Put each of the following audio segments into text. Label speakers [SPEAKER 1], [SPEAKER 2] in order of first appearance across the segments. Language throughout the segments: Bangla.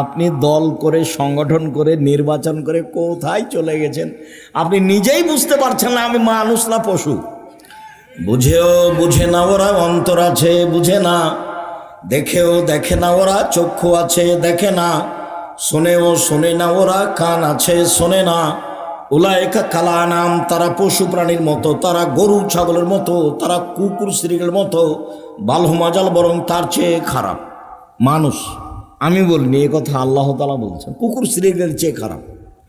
[SPEAKER 1] আপনি দল করে সংগঠন করে নির্বাচন করে কোথায় চলে গেছেন আপনি নিজেই বুঝতে পারছেন না। আমি মানুষ না পশু। বুঝেও বুঝে না ওরা, অন্তর আছে বুঝে না, দেখেও দেখে না ওরা, চক্ষু আছে দেখে না, শোনেও শোনে না ওরা, কান আছে শোনে না। উলায়েকা কালা নাম, তারা পশু প্রাণীর মতো, তারা গরু ছাগলের মতো, তারা কুকুর শ্রীগের মতো, বালহমাজাল, বরং তার চেয়ে খারাপ মানুষ। আমি বলিনি, এ কথা আল্লাহ তাআলা বলছেন, কুকুর শ্রীগের চেয়ে খারাপ।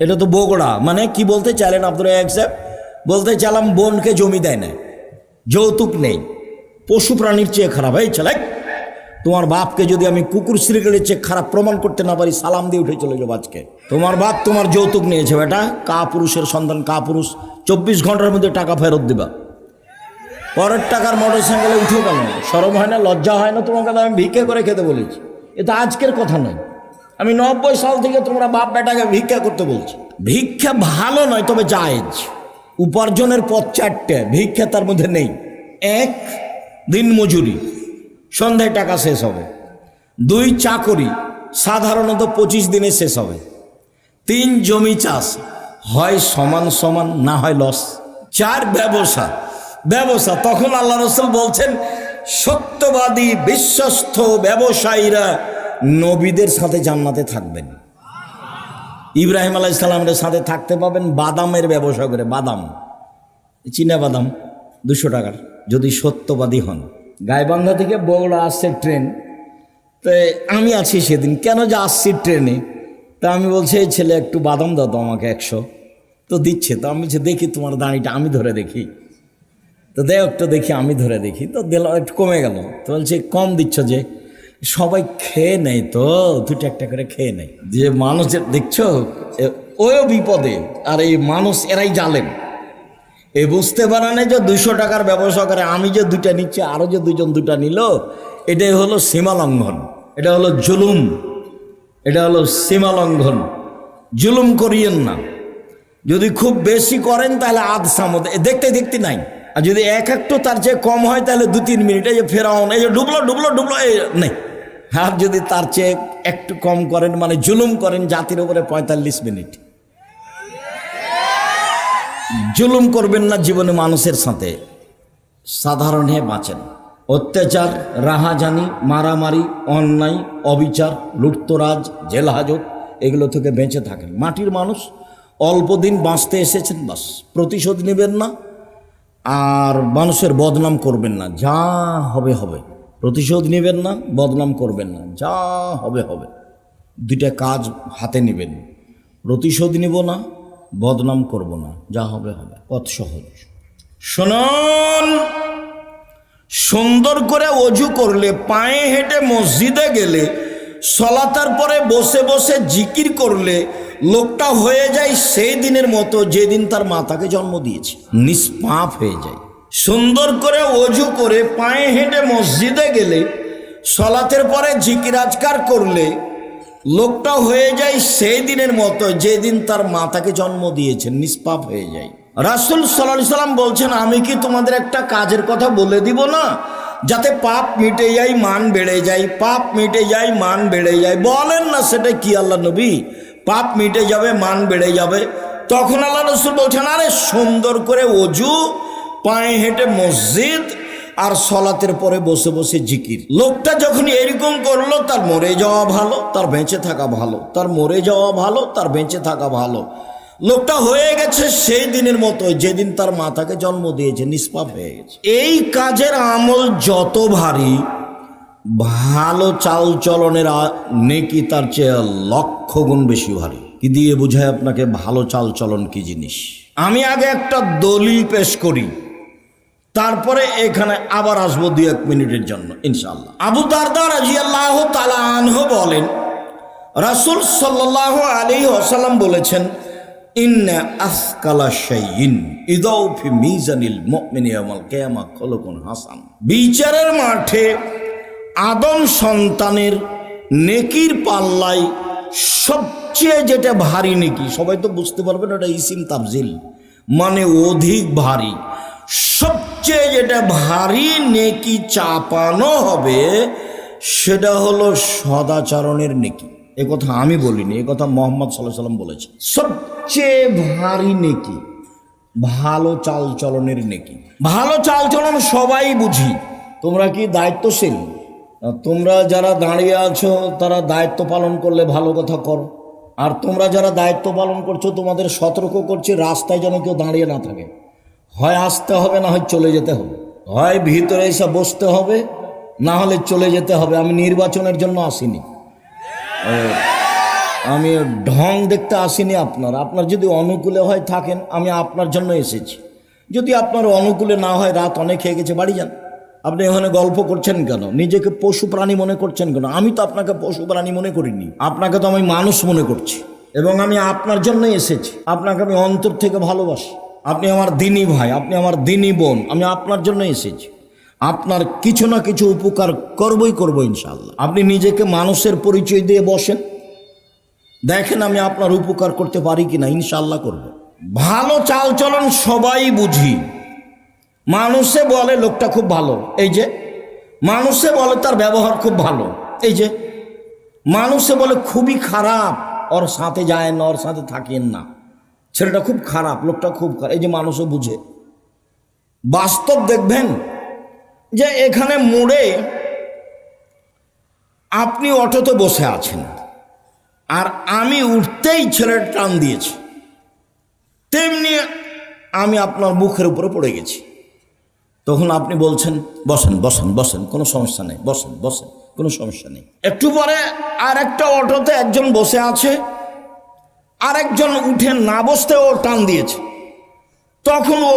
[SPEAKER 1] এটা তো বগড়া। মানে কি বলতে চাইলেন আব্দুল রাজ্জাক সাহেব? বলতে চাইলাম বোনকে জমি দেয় না, যৌতুক নেই, পশু প্রাণীর চেয়ে খারাপ। এই ছেলে, তোমার বাপকে যদি আমি কুকুর শ্রীগেলের চেয়ে খারাপ প্রমাণ করতে না পারি, সালাম দিয়ে উঠে চলে যাবো আজকে। তোমার বাপ তোমার যৌতুক নিয়েছে বেটা, কা পুরুষের সন্তান, কা পুরুষ, 24 ঘন্টার মধ্যে টাকা ফেরত দিবা। পরের টাকার মোটর সাইকেলে উঠে গেল, শরম হয় না, লজ্জা হয় না? তোমাকে আমি ভিক্ষা করে খেতে বলেছি, এটা আজকের কথা নয়। আমি 90 সাল থেকে তোমরা বাপ বেটাকে ভিক্ষা করতে বলছি। ভিক্ষা ভালো নয়, তবে জায়েজ। উপার্জনের পথ 4টে, ভিক্ষা তার মধ্যে নেই। 1 দিন মজুরি, সন্ধ্যায় টাকা শেষ হবে। 2 চাকরি, সাধারণত 25 দিনে শেষ হবে। 3 জমি চাষ, হয় সমান সমান, না হয় লস। 4 ব্যবসা, ব্যবসা। তখন আল্লাহ রাসূল বলছেন, সত্যবাদী বিশ্বস্ত ব্যবসায়ীরা নবীদের সাথে জান্নাতে থাকবেন। ইব্রাহিম আলাইহিস সালামের সাথে থাকতে পাবেন বাদামের ব্যবসা করে। বাদাম, চীনা বাদাম 200 টাকার, যদি সত্যবাদী হন। গাইবান্ধা থেকে বগুড়া আসছে ট্রেন, তো আমি আছি সেদিন। কেন যে আসছি ট্রেনে, তা আমি বলছি, এই ছেলে একটু বাদাম দাও তো আমাকে 100। তো দিচ্ছে। তো আমি বলছি, দেখি তোমার দাঁড়িটা আমি ধরে দেখি। তো দেখ একটু দেখি, আমি ধরে দেখি। তো দিলাম, একটু কমে গেল। তো বলছে, কম দিচ্ছ যে? সবাই খেয়ে নেয় তো, 2টা একটা করে খেয়ে নেয়। যে মানুষের দেখছো, ওও বিপদে, আর এই মানুষ এরাই জালেম। এ বুঝতে পারে না যে 200 টাকার ব্যবসা করে, আমি যে 2টা নিচ্ছি, আরও যে 2জন 2টা নিল, এটাই হলো সীমা লঙ্ঘন, এটা হলো জুলুম, এটা হলো সীমা লঙ্ঘন। জুলুম করিয়েন না। যদি খুব বেশি করেন তাহলে আধ সামদ দেখতে দেখতে নাই। আর যদি একটু তার চেয়ে কম হয় তাহলে 2-3 মিনিট, এই যে ফেরাউন, এই যে ডুবলো ডুবলো ডুবলো, এই নেই। আর যদি তার চেয়ে একটু কম করেন, মানে জুলুম করেন জাতির উপরে, 45 মিনিট। জুলুম করবেন না জীবনে মানুষের সাথে, সাধারণ হয়ে বাঁচেন। অত্যাচার, রাহাজানি, মারামারি, অন্যায়, অবিচার, লুটতরাজ, জেল হাজত, এগুলো থেকে বেঁচে থাকেন। মাটির মানুষ, অল্প দিন বাঁচতে এসেছেন, বাস। প্রতিশোধ নেবেন না, আর মানুষের বদনাম করবেন না। যা হবে হবে। প্রতিশোধ নেবেন না, বদনাম করবেন না, যা হবে হবে। 2টা কাজ হাতে নেবেন, প্রতিশোধ নিব না, বদনাম করব না, যা হবে হবে। পথ সহজ। শুনুন, সুন্দর করে অজু করলে, পায়ে হেঁটে মসজিদে গেলে, সলাতার পরে বসে বসে জিকির করলে, লোকটা হয়ে যায় সেই দিনের মতো যেদিন তার মাতাকে জন্ম দিয়েছে, নিষ্পাপ হয়ে যায়। সুন্দর করে অজু করে পায়ে হেঁটে মসজিদে গেলে, সলাতের পরে জিকির আজকার করলে, লোকটা হয়ে যায় সেই দিনের মতো যেদিন তার মাতাকে জন্ম দিয়েছে, নিষ্পাপ হয়ে যায়। রাসূল সাল্লাল্লাহু আলাইহি সাল্লাম বলছেন, আমি কি তোমাদের একটা কাজের কথা বলে দিব না, যাতে পাপ মিটে যায়, মান বেড়ে যায়? পাপ মিটে যায়, মান বেড়ে যায়। বলেন না, সেটা কি আল্লাহ নবী? পাপ মিটে যাবে, মান বেড়ে যাবে। তখন আল্লাহ রাসূল বলছেন, আরে সুন্দর করে অজু, পায়ে হেঁটে মসজিদ, আর সলাতের পরে বসে বসে জিকির। লোকটা যখন এরকম করলো, তার মরে যাওয়া ভালো, তার বেঁচে থাকা ভালো। তার মরে যাওয়া ভালো, তার বেঁচে থাকা ভালো। লোকটা হয়ে গেছে সেই দিনের মতো যেদিন তার মাতাকে জন্ম দিয়েছে, নিষ্পাপ হয়ে গেছে। এই কাজের আমল যত ভারী, ভালো চাল চলনের নেকি তার চেয়ে 1,00,000 গুণ বেশি ভারী। কি দিয়ে বুঝায় আপনাকে ভালো চাল চলন কি জিনিস? আমি আগে একটা দলিল পেশ করি, তারপরে এখানে আবার আসবো 2-1 মিনিটের জন্য ইনশাআল্লাহ। আবু দারদা রাদিয়াল্লাহু তাআলা আনহু বলেন, রাসূল সাল্লাল্লাহু আলাইহি ওয়াসাল্লাম বলেছেন, ইন্না আসকালা শাইইন ইযাউ ফি মিজানিল মুমিনি ইয়াউমাল কিয়ামা খুলুকুন হাসান। বিচারের মাঠে আদম সন্তানের নেকির পাল্লায় সবচেয়ে যেটা ভারী নেকি, সবাই তো বুঝতে পারবেন, এটা ইসিম তাফজিল, মানে অধিক ভারী। সবচেয়ে যেটা ভারী নেকি চাপানো হবে, সেটা হলো সদাচরণের নেকি। এ কথা আমি বলিনি, এ কথা মোহাম্মদ সাল্লাল্লাহু আলাইহি সাল্লাম বলেছে। সবচেয়ে ভারী নেকি ভালো চাল চলনের নেকি। ভালো চাল চলন সবাই বুঝি। তোমরা কি দায়িত্বশীল? তোমরা যারা দাঁড়িয়ে আছো তারা দায়িত্ব পালন করলে ভালো কথা করো। আর তোমরা যারা দায়িত্ব পালন করছো তোমাদের সতর্ক করছি, রাস্তায় যেন কেউ দাঁড়িয়ে না থাকে। হয় আসতে হবে, না হয় চলে যেতে হবে। হয় ভিতরে এসে বসতে হবে, না হলে চলে যেতে হবে। আমি নির্বাচনের জন্য আসিনি, আমি ঢং দেখতে আসিনি। আপনার যদি অনুকূলে হয় থাকেন, আমি আপনার জন্য এসেছি। যদি আপনার অনুকূলে না হয়, রাত অনেক হয়ে গেছে, বাড়ি যান। আপনি এখানে গল্প করছেন কেন? নিজেকে পশু প্রাণী মনে করছেন কেন? আমি তো আপনাকে পশু প্রাণী মনে করিনি, আপনাকে তো আমি মানুষ মনে করছি, এবং আমি আপনার জন্যই এসেছি। আপনাকে আমি অন্তর থেকে ভালোবাসি। আপনি আমার দিনী ভাই, আপনি আমার দিনী বোন। আমি আপনার জন্য এসেছি, আপনার কিছু না কিছু উপকার করবো ইনশাআল্লাহ। আপনি নিজেকে মানুষের পরিচয় দিয়ে বসেন, দেখেন আমি আপনার উপকার করতে পারি কিনা। ইনশাআল্লাহ করব। ভালো চাল চলন সবাই বুঝি। মানুষে বলে লোকটা খুব ভালো, এই যে মানুষে বলে তার ব্যবহার খুব ভালো, এই যে মানুষে বলে খুবই খারাপ, ওর সাথে যায় না, ওর সাথে থাকেন না, ছেলেটা খুব খারাপ, লোকটা খুব খারাপ, এই যে মানুষও বুঝে। বাস্তব দেখবেন যে এখানে মোড়ে আপনি অটোতে বসে আছেন, আর আমি উঠতেই ছেলের টান দিয়েছি, তেমনি আমি আপনার মুখের উপরে পড়ে গেছি। তখন আপনি বলছেন বসেন বসেন বসেন, কোনো সমস্যা নেই, বসেন বসেন, কোনো সমস্যা নেই। একটু পরে আর একটা অটোতে একজন বসে আছে, আরেকজন উঠে না বসতে ও টান দিয়েছে। তখন ও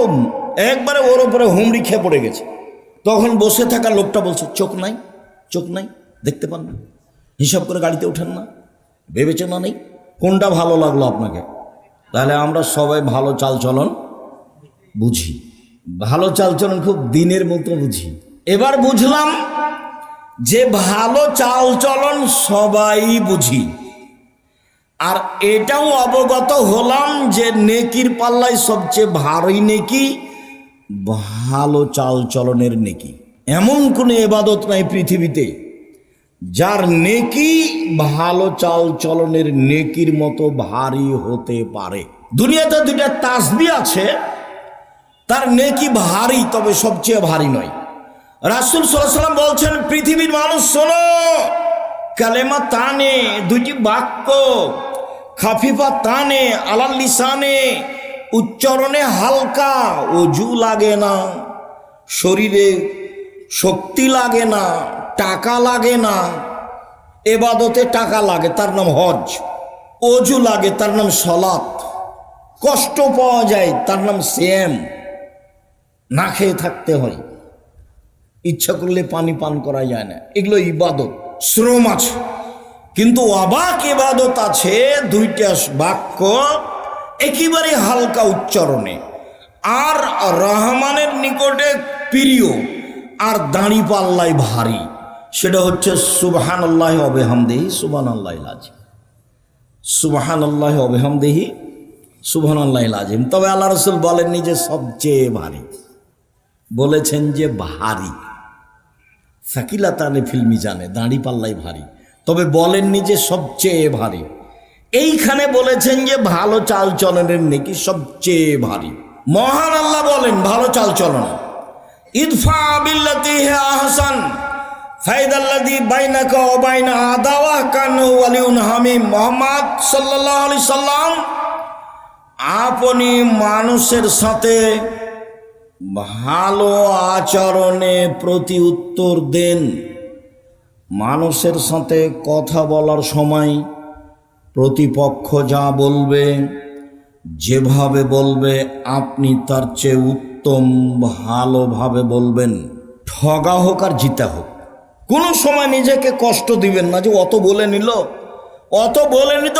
[SPEAKER 1] একবারে ওর উপরে হুমড়ি খেয়ে পড়ে গেছে। তখন বসে থাকা লোকটা বলছে, চোখ নাই, চোখ নাই, দেখতে পান না, হিসাব করে গাড়িতে ওঠেন না, বিবেচনা নেই। কোনটা ভালো লাগলো আপনাকে? তাহলে আমরা সবাই ভালো চালচলন বুঝি, ভালো চালচলন খুব দিনের মতো বুঝি। এবার বুঝলাম যে ভালো চালচলন সবাই বুঝি, আর এটাও অবগত হলাম যে নেকির পাল্লায় সবচেয়ে ভারী নেকি ভালো চালচলনের নেকি। এমন কোনো ইবাদত নাই পৃথিবীতে যার নেকি ভালো চাল চলনের নেকির মতো ভারী হতে পারে। দুনিয়াতে দুইটা তাসবিহ আছে, তার নেকি ভারী, তবে সবচেয়ে ভারী নয়। রাসূল সাল্লাল্লাহু আলাইহি ওয়াসাল্লাম বলছেন, পৃথিবীর মানুষ শোনো, কালেমা তানে, দুইটি বাক্য, খাফিফা তানে আলাল লিসানে, উচ্চারণে হালকা, ওযু লাগে না, শরীরে শক্তি লাগে না, টাকা লাগে না। এবাদতে টাকা লাগে, তার নাম হজ। ওযু লাগে, তার নাম সালাত। কষ্ট পাওয়া যায়, তার নাম সিয়াম। না খেয়ে থাকতে হয়, ইচ্ছা করলে পানি পান করা যায় না। এগুলো ইবাদত, শ্রম আছে। কিন্তু অবাক ইবাদত আছে, দুইটা বাক্য একেবারে হালকা উচ্চারণে, আর রহমানের নিকটে প্রিয়, আর দাঁড়ি পাল্লায় ভারী। সেটা হচ্ছে সুবহানাল্লাহি ওয়া বিহামদিহি সুবহানাল্লাহিল আযীম, সুবহানাল্লাহি ওয়া বিহামদিহি সুবহানাল্লাহিল আযীম। তবে আল্লাহ রাসূল বলেননি যে সবচেয়ে ভারী, বলেছেন যে ভারী। সাকিলাতানে ফিল মিজানে, দাঁড়ি পাল্লাই ভারী, তবে বলেননি যে সবচেয়ে ভারী। এইখানে বলেছেন যে ভালো চাল চলনের নেকি সবচেয়ে ভারী। মহান আল্লাহ বলেন ভালো চাল চলন, ইদফা বিল্লাতি হিয়া আহসান ফাইদাল্লাযী বাইনাকা ওয়া বাইনা আদাওয়া কান্নাহু ওয়ালিউন হামিম। মুহাম্মদ সাল্লাল্লাহু আলাইহি সাল্লাম আপনি মানুষের সাথে ভালো আচরণে প্রতি উত্তর দেন। মানুষের সাথে কথা বলার সময় প্রতিপক্ষ যা বলবে, যেভাবে বলবে, আপনি তার চেয়ে উত্তম ভালোভাবে বলবেন। ঠগা হোক আর জিতা হোক, কোনো সময় নিজেকে কষ্ট দিবেন না যে অত বলে নিল, অত বলে নিত।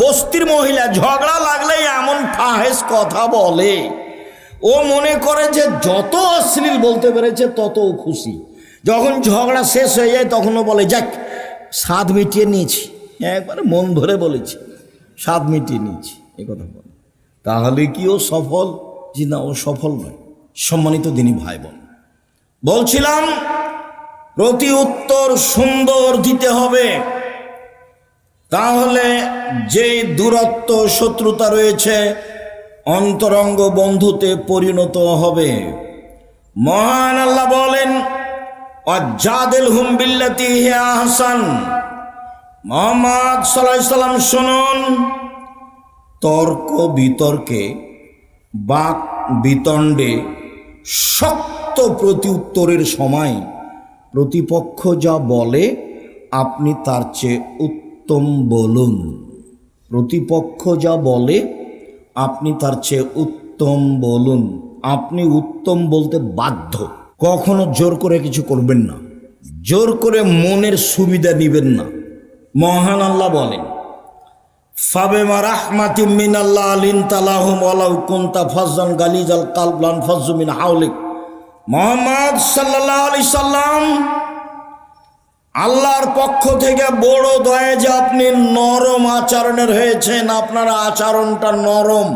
[SPEAKER 1] বস্তির মহিলা ঝগড়া লাগলেই এমন ফাহেস কথা বলে, ও মনে করে যে যত অশ্লীল বলতে পেরেছে তত খুশি। যখন ঝগড়া শেষ হয়ে যায় তখনও বলে যাক স্বাদ মিটিয়ে নিয়েছি, একবারে মন ভরে বলেছি, স্বাদ মিটিয়ে নিয়েছি, এ কথা বলে। তাহলে কি ও সফল? জি না, ও সফল নয়। সম্মানিত দিনী ভাই বোন, বলছিলাম প্রতি উত্তর সুন্দর দিতে হবে। তাহলে যেই দূরত্ব শত্রুতা রয়েছে অন্তরঙ্গ বন্ধুতে পরিণত হবে। মহান আল্লাহ বলেন, ওয়াজাদিলহুম বিল্লাতি হিয়া আহসান। মুহাম্মদ সাল্লাল্লাহু আলাইহি সাল্লাম শুনুন, তর্ক বিতর্কে বাক বিতণ্ডে শক্ত প্রতি উত্তরের সময় প্রতিপক্ষ যা বলে আপনি তার চেয়ে উত্তম বলুন। প্রতিপক্ষ যা বলে আপনি তার চেয়ে উত্তম বলুন। আপনি উত্তম বলতে বাধ্য। কখনো জোর করে কিছু করবেন না, জোর করে মনের সুবিধা নেবেন না। মহান আল্লাহ বলেন, ফাবিমা রাহমাতিম মিনাল্লাহ লিনতা লাহুম ওয়ালাউ কুনতা ফাজ্জান গালিজাল কালব লানফাজ্জু মিন হাওলিক। মুহাম্মদ সাল্লাল্লাহু আলাইহি সাল্লাম, আল্লাহর পক্ষ থেকে বড় দয়া যে আপনি নরম আচরণের হয়েছেন। আপনার আচরণটা নরম।